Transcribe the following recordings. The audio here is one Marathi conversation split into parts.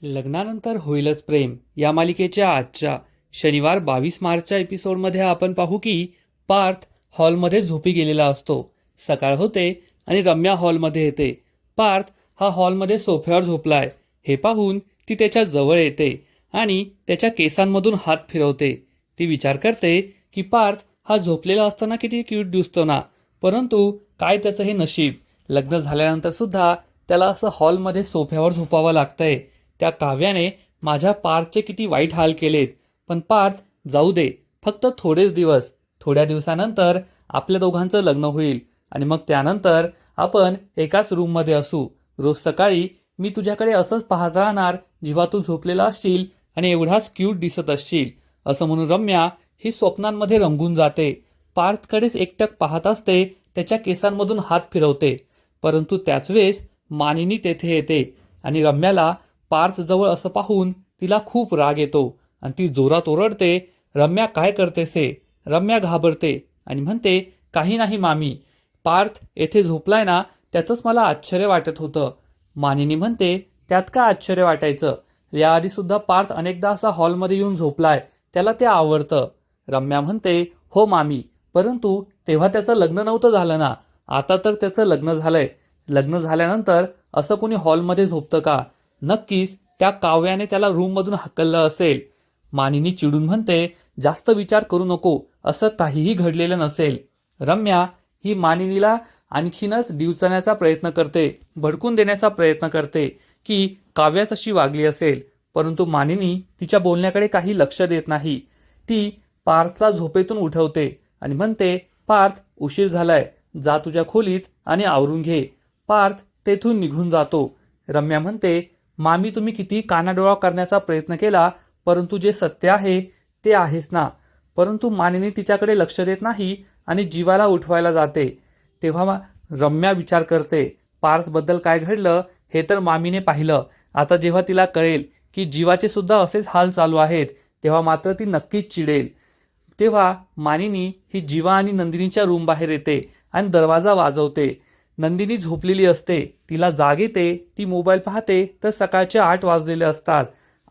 लग्नानंतर होईलच प्रेम या मालिकेच्या आजच्या शनिवार 22 मार्चच्या एपिसोडमध्ये आपण पाहू की पार्थ हॉलमध्ये झोपी गेलेला असतो. सकाळ होते आणि रम्या हॉलमध्ये येते. पार्थ हा हॉलमध्ये सोफ्यावर झोपलाय हे पाहून ती त्याच्या जवळ येते आणि त्याच्या केसांमधून हात फिरवते. ती विचार करते की पार्थ हा झोपलेला असताना किती क्यूट दिसतो ना, परंतु काय त्याचं हे नशीब, लग्न झाल्यानंतर सुद्धा त्याला असं हॉलमध्ये सोफ्यावर झोपावं लागतंय. त्या काव्याने माझ्या पार्थचे किती वाईट हाल केलेत, पण पार्थ जाऊ दे, फक्त थोडेच दिवस. थोड्या दिवसानंतर आपल्या दोघांचं लग्न होईल आणि मग त्यानंतर आपण एकाच रूममध्ये असू. रोज सकाळी मी तुझ्याकडे असंच पाहत राहणार जेव्हा तू झोपलेला असशील आणि एवढाच क्यूट दिसत असशील. असं म्हणून रम्या ही स्वप्नांमध्ये रंगून जाते. पार्थकडेच एकटक पाहत असते, त्याच्या केसांमधून हात फिरवते. परंतु त्याच वेळेस मानिनी तेथे येते आणि रम्याला पार्थजवळ असं पाहून तिला खूप राग येतो आणि ती जोरात ओरडते, रम्या काय करतेस हे? रम्या घाबरते आणि म्हणते, काही नाही मामी, पार्थ येथे झोपलाय ना, त्याचंच मला आश्चर्य वाटत होतं. मानिनी म्हणते, त्यात का आश्चर्य वाटायचं? याआधी सुद्धा पार्थ अनेकदा असा हॉलमध्ये येऊन झोपलाय, त्याला ते आवडतं. रम्या म्हणते, हो मामी, परंतु तेव्हा त्याचं लग्न नव्हतं झालं ना, आता तर त्याचं लग्न झालंय. लग्न झाल्यानंतर असं कोणी हॉलमध्ये झोपतं का? नक्कीच त्या काव्याने त्याला रूममधून हकललं असेल. मानिनी चिडून म्हणते, जास्त विचार करू नको, असं काहीही घडलेलं नसेल. रम्या ही मानिनीला आणखीनच डिवचण्याचा प्रयत्न करते, भडकून देण्याचा प्रयत्न करते की काव्याच अशी वागली असेल. परंतु मानिनी तिच्या बोलण्याकडे काही लक्ष देत नाही. ती पार्थला झोपेतून उठवते आणि म्हणते, पार्थ उशीर झालाय, जा तुझ्या खोलीत आणि आवरून घे. पार्थ तेथून निघून जातो. रम्या म्हणते, मामी तुम्ही किती कानाडोळा करण्याचा प्रयत्न केला, परंतु जे सत्य आहे ते आहेच ना. परंतु मानिनी तिच्याकडे लक्ष देत नाही आणि जीवाला उठवायला जाते. तेव्हा रम्या विचार करते, पार्थबद्दल काय घडलं हे तर मामीने पाहिलं. आता जेव्हा तिला कळेल की जीवाचे सुद्धा असेच हाल चालू आहेत, तेव्हा मात्र ती नक्कीच चिडेल. तेव्हा मानिनी ही जीवा आणि नंदिनीच्या रूम बाहेर येते आणि दरवाजा वाजवते. नंदिनी झोपलेली असते, तिला जाग येते. ती मोबाईल पाहते तर सकाळचे 8 वाजलेले असतात.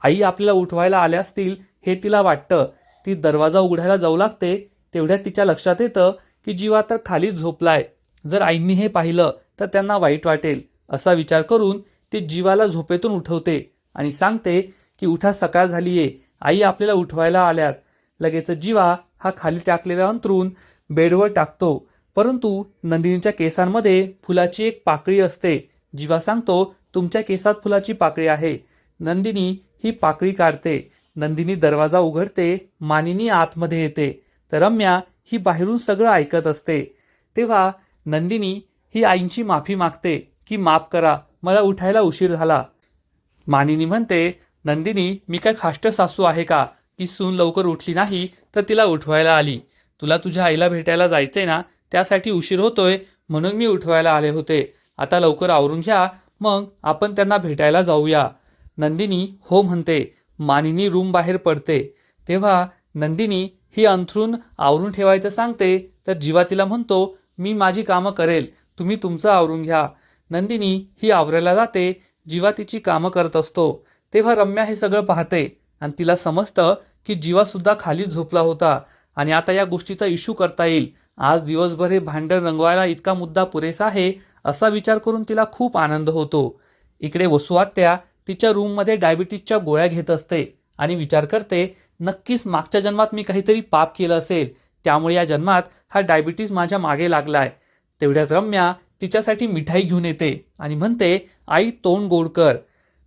आई आपल्याला उठवायला आल्या असतील हे तिला वाटतं. ती दरवाजा उघडायला जाऊ लागते. तेवढ्यात तिच्या लक्षात येतं की जीवा तर खालीच झोपलाय. जर आईंनी हे पाहिलं तर त्यांना वाईट वाटेल. असा विचार करून ती जीवाला झोपेतून उठवते आणि सांगते की उठा, सकाळ झालीये, आई आपल्याला उठवायला आल्यात. लगेच जीवा हा खाली टाकलेला अंथरून बेडवर टाकतो. परंतु नंदिनीच्या केसांमध्ये फुलाची एक पाकळी असते. जीवा सांगतो, तुमच्या केसात फुलाची पाकळी आहे. नंदिनी ही पाकळी काढते. नंदिनी दरवाजा उघडते. मानिनी आतमध्ये येते तर रम्या ही बाहेरून सगळं ऐकत असते. तेव्हा नंदिनी ही आईंची माफी मागते की माफ करा, मला उठायला उशीर झाला. मानिनी म्हणते, नंदिनी, मी काय खाष्ट सासू आहे का की सून लवकर उठली नाही तर तिला उठवायला आली? तुला तुझ्या आईला भेटायला जायचंय ना, त्यासाठी उशीर होतोय म्हणून मी उठवायला आले होते. आता लवकर आवरून घ्या, मग आपण त्यांना भेटायला जाऊया. नंदिनी हो म्हणते. मानिनी रूम बाहेर पडते. तेव्हा नंदिनी ही अंथरून आवरून ठेवायचं सांगते तर जीवा तिला म्हणतो, मी माझी कामं करेल, तुम्ही तुमचं आवरून घ्या. नंदिनी ही आवरायला जाते. जीवा तिची कामं करत असतो. तेव्हा रम्या हे सगळं पाहते आणि तिला समजतं की जीवासुद्धा खाली झोपला होता आणि आता या गोष्टीचा इश्यू करता येईल. आज दिवसभर हे भांडण रंगवायला इतका मुद्दा पुरेसा आहे, असा विचार करून तिला खूप आनंद होतो. इकडे वसुआत्या तिच्या रूममध्ये डायबिटीजच्या गोळ्या घेत असते आणि विचार करते, नक्कीच मागच्या जन्मात मी काहीतरी पाप केलं असेल, त्यामुळे या जन्मात हा डायबिटीज माझ्या मागे लागलाय. तेवढ्यात रम्या तिच्यासाठी मिठाई घेऊन येते आणि म्हणते, आई तोंड गोड कर.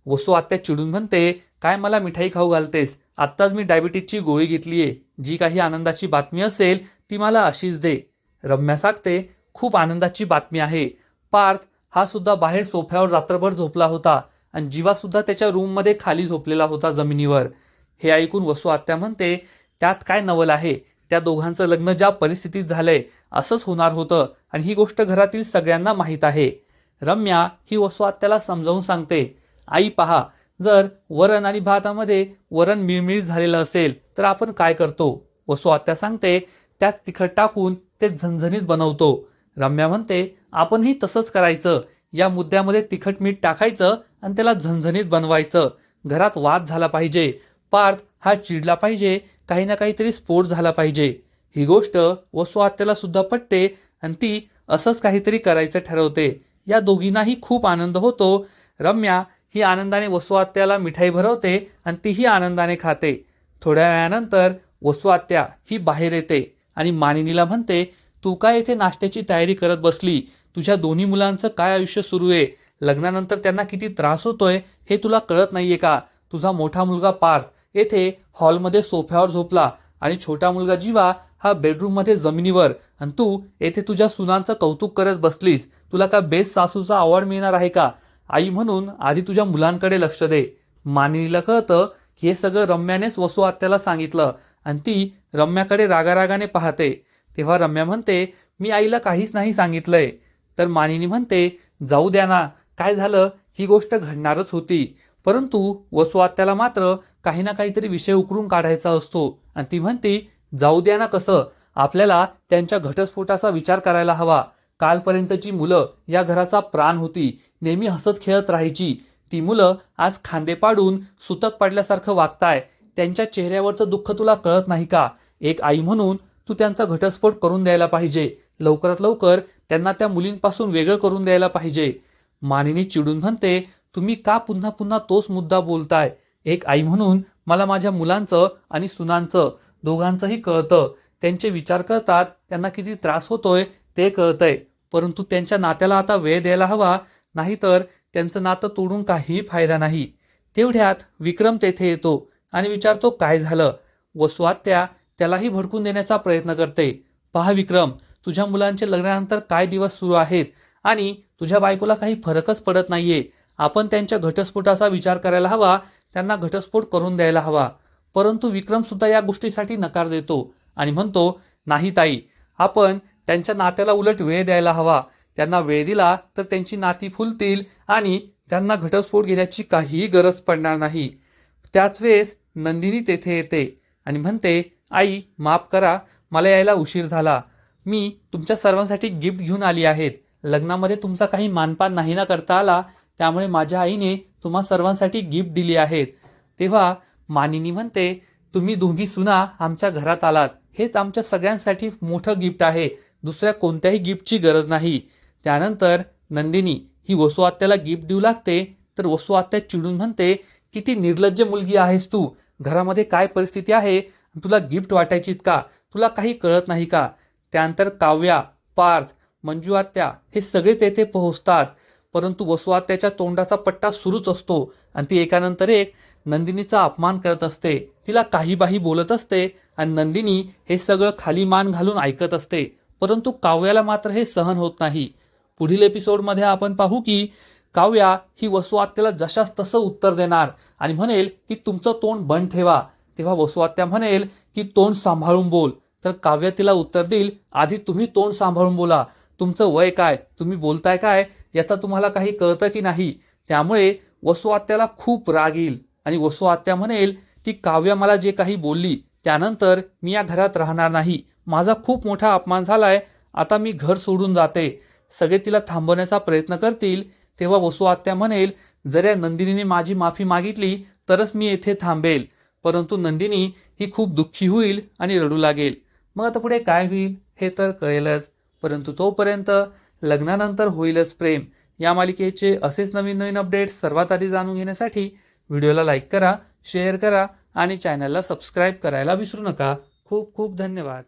वसुआत्या चिडून म्हणते, काय मला मिठाई खाऊ घालतेस? आत्ताच मी डायबिटीजची गोळी घेतलीये. जी काही आनंदाची बातमी असेल ती मला अशीच दे. रम्या सांगते, खूप आनंदाची बातमी आहे. पार्थ हा सुद्धा बाहेर सोफ्यावर रात्रभर झोपला होता आणि जीवा सुद्धा त्याच्या रूममध्ये खाली झोपलेला होता जमिनीवर. हे ऐकून वसुआत्या म्हणते, त्यात काय नवल आहे? त्या दोघांचं लग्न ज्या परिस्थितीत झालंय असंच होणार होतं आणि ही गोष्ट घरातील सगळ्यांना माहीत आहे. रम्या ही वसुआत्याला समजावून सांगते, आई पहा, जर वरण आणि भातामध्ये वरण मिळमिळीत झालेलं असेल तर आपण काय करतो? वसुआत्या सांगते, त्यात तिखट टाकून ते झणझणीत बनवतो. रम्या म्हणते, आपणही तसंच करायचं. या मुद्द्यामध्ये तिखट मीठ टाकायचं आणि त्याला झणझणीत बनवायचं. घरात वाद झाला पाहिजे, पार्थ हा चिडला पाहिजे, काही ना काहीतरी स्फोट झाला पाहिजे. ही गोष्ट वसू आत्याला सुद्धा पटते आणि ती असंच काहीतरी करायचं ठरवते. या दोघींनाही खूप आनंद होतो. रम्या ही आनंदाने वसू आत्याला मिठाई भरवते आणि तीही आनंदाने खाते. थोड्या वेळानंतर वसू आत्या ही बाहेर येते आणि मानिनीला म्हणते, तू काय येथे नाश्त्याची तयारी करत बसली? तुझ्या दोन्ही मुलांचं काय आयुष्य सुरू आहे? लग्नानंतर त्यांना किती त्रास होतोय हे तुला कळत नाहीये का? तुझा मोठा मुलगा पार्थ येथे हॉलमध्ये सोफ्यावर झोपला आणि छोटा मुलगा जीवा हा बेडरूममध्ये जमिनीवर, आणि तू येथे तुझ्या सुनांचं कौतुक करत बसलीस. तुला का बेस्ट सासूचा अवॉर्ड मिळणार आहे का? आई म्हणून आधी तुझ्या मुलांकडे लक्ष दे. मानिनीला कळतं की हे सगळं रम्यानेच वसू आत्याला सांगितलं आणि ती रम्याकडे रागारागाने पाहते. तेव्हा रम्या म्हणते, मी आईला काहीच नाही सांगितलंय. तर मानिनी म्हणते, जाऊ द्या ना, काय झालं, ही गोष्ट घडणारच होती. परंतु वसू आत्याला मात्र काही ना काहीतरी विषय उकरून काढायचा असतो आणि ती म्हणते, जाऊ द्या ना कसं, आपल्याला त्यांच्या घटस्फोटाचा विचार करायला हवा. कालपर्यंतची मुलं या घराचा प्राण होती, नेहमी हसत खेळत राहायची. ती मुलं आज खांदे पाडून सुतक पाडल्यासारखं वागताय. त्यांच्या चेहऱ्यावरचं दुःख तुला कळत नाही का? एक आई म्हणून तू त्यांचा घटस्फोट करून द्यायला पाहिजे. लवकरात लवकर त्यांना त्या मुलींपासून वेगळं करून द्यायला पाहिजे. मानिनी चिडून म्हणते, तुम्ही का पुन्हा पुन्हा तोच मुद्दा बोलताय? एक आई म्हणून मला माझ्या मुलांचं आणि सुनांचं दोघांचंही कळतं. त्यांचे विचार करतात, त्यांना किती त्रास होतोय ते कळतंय. परंतु त्यांच्या नात्याला आता वेळ द्यायला हवा, नाहीतर त्यांचं नातं तोडून काहीही फायदा नाही. तेवढ्यात विक्रम तेथे येतो आणि विचारतो, काय झालं? वसू आत्या त्यालाही भडकून देण्याचा प्रयत्न करते. पहा विक्रम, तुझ्या मुलांचे लग्नानंतर काय दिवस सुरू आहेत आणि तुझ्या बायकोला काही फरकच पडत नाहीये. आपण त्यांच्या घटस्फोटाचा विचार करायला हवा, त्यांना घटस्फोट करून द्यायला हवा. परंतु विक्रम सुद्धा या गोष्टीसाठी नकार देतो आणि म्हणतो, नाही ताई, आपण त्यांच्या नात्याला उलट वेळ द्यायला हवा. त्यांना वेळ दिला तर त्यांची नाती फुलतील आणि त्यांना घटस्फोट घेण्याची काहीही गरज पडणार नाही. त्याच वेळेस नंदिनी तेथे येते आणि म्हणते, आई माफ करा, मला यायला उशीर झाला. मी तुमच्या सर्वांसाठी गिफ्ट घेऊन आली आहेत. लग्नामध्ये तुमचा काही मानपान नाही ना करता आला, त्यामुळे माझ्या आईने तुम्हा सर्वांसाठी गिफ्ट दिली आहेत. तेव्हा मानिनी म्हणते, तुम्ही दोघी सुना आमच्या घरात आलात, हेच आमच्या सगळ्यांसाठी मोठं गिफ्ट आहे. दुसऱ्या कोणत्याही गिफ्टची गरज नाही. त्यानंतर नंदिनी ही वसू आत्याला गिफ्ट देऊ लागते. तर वसू आत्या चिडून म्हणते, किती निर्लज्ज मुलगी आहेस तू. घरामध्ये काय परिस्थिती आहे, तुला गिफ्ट वाटायचीत का? तुला काही कळत नाही का? त्यानंतर काव्या, पार्थ, मंजू आत्या हे सगळे तेथे पोहोचतात. परंतु वसू आत्याच्या तोंडाचा पट्टा सुरूच असतो आणि ती एकानंतर एक नंदिनीचा अपमान करत असते. तिला काही बाही बोलत असते आणि नंदिनी हे सगळं खाली मान घालून ऐकत असते. परंतु काव्याला मात्र हे सहन होत नाही. पुढील एपिसोडमध्ये आपण पाहू की काव्या ही वसू आत्याला जशास तसं उत्तर देणार आणि म्हणेल की तुमचं तोंड बंद ठेवा. तेव्हा वसू आत्या म्हणेल की तोंड सांभाळून बोल. तर काव्या तिला उत्तर देईल, आधी तुम्ही तोंड सांभाळून बोला. तुमचं वय काय, तुम्ही बोलताय काय, याचा तुम्हाला काही कळतं की नाही? त्यामुळे वसू आत्याला खूप राग येईल आणि वसू आत्या म्हणेल, ती काव्या मला जे काही बोलली त्यानंतर मी या घरात राहणार नाही. माझा खूप मोठा अपमान झालाय, आता मी घर सोडून जाते. सगळे तिला थांबवण्याचा प्रयत्न करतील. तेव्हा वसू आत्या म्हणेल, जर या नंदिनीने माझी माफी मागितली तरच मी येथे थांबेल. परंतु नंदिनी ही खूप दुःखी होईल आणि रडू लागेल. मग आता पुढे काय होईल हे तर कळेलच. परंतु तोपर्यंत लग्नानंतर होईलच प्रेम या मालिकेचे असेच नवीन नवीन अपडेट्स सर्वात आधी जाणून घेण्यासाठी व्हिडिओला लाईक करा, शेअर करा आणि चॅनलला सबस्क्राईब करायला विसरू नका. खूप खूप धन्यवाद.